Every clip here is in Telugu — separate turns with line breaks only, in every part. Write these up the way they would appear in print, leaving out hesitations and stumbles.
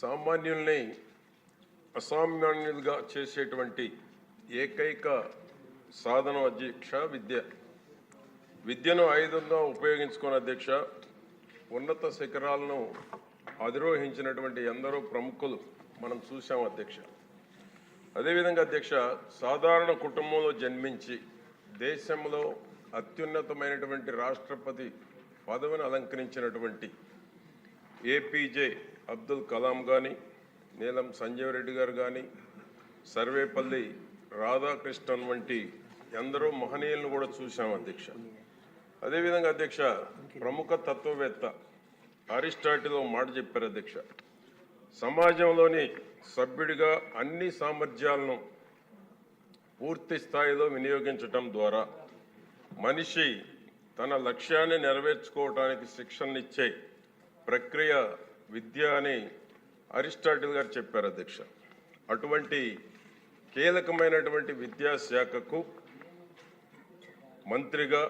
సామాన్యుల్ని అసామాన్యులుగా చేసేటువంటి ఏకైక సాధనం అధ్యక్ష విద్యను ఆయుధంగా ఉపయోగించుకున్న అధ్యక్ష ఉన్నత శిఖరాలను అధిరోహించినటువంటి ఎందరో ప్రముఖులు మనం చూసాం అధ్యక్ష. అదేవిధంగా అధ్యక్ష సాధారణ కుటుంబంలో జన్మించి దేశంలో అత్యున్నతమైనటువంటి రాష్ట్రపతి పదవిని అలంకరించినటువంటి ఏపీజే అబ్దుల్ కలాం కానీ, నీలం సంజీవ్ రెడ్డి గారు కానీ, సర్వేపల్లి రాధాకృష్ణన్ వంటి ఎందరో మహనీయులను కూడా చూసాం అధ్యక్ష. అదేవిధంగా అధ్యక్ష ప్రముఖ తత్వవేత్త అరిస్టాటిల్ మాట చెప్పారు అధ్యక్ష, సమాజంలోని సభ్యుడిగా అన్ని సామర్థ్యాలను పూర్తి స్థాయిలో వినియోగించటం ద్వారా మనిషి తన లక్ష్యాన్ని నెరవేర్చుకోవడానికి శిక్షణనిచ్చే ప్రక్రియ విద్య అని అరిస్టాటిల్ గారు చెప్పారు అధ్యక్ష. అటువంటి కీలకమైనటువంటి విద్యాశాఖకు మంత్రిగా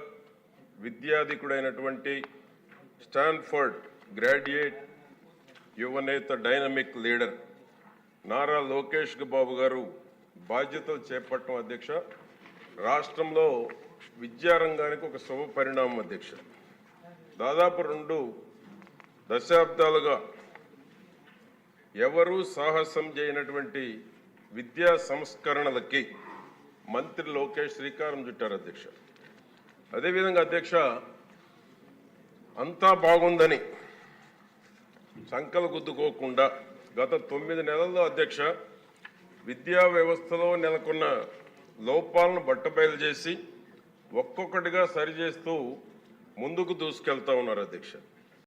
విద్యాధికుడైనటువంటి స్టాన్ఫర్డ్ గ్రాడ్యుయేట్ యువనేత డైనమిక్ లీడర్ నారా లోకేష్ బాబు గారు బాధ్యతలు చేపట్టడం అధ్యక్ష రాష్ట్రంలో విద్యారంగానికి ఒక శుభ పరిణామం అధ్యక్ష. దాదాపు 2 దశాబ్దాలుగా ఎవరూ సాహసం చేయనటువంటి విద్యా సంస్కరణలకి మంత్రి లోకేష్ శ్రీకారం చుట్టారు అధ్యక్ష. అదేవిధంగా అధ్యక్ష అంతా బాగుందని సంకలు గుద్దుకోకుండా గత 9 నెలల్లో అధ్యక్ష విద్యా వ్యవస్థలో నెలకొన్న లోపాలను బట్టబయలు చేసి ఒక్కొక్కటిగా సరిచేస్తూ ముందుకు దూసుకెళ్తా ఉన్నారు అధ్యక్ష.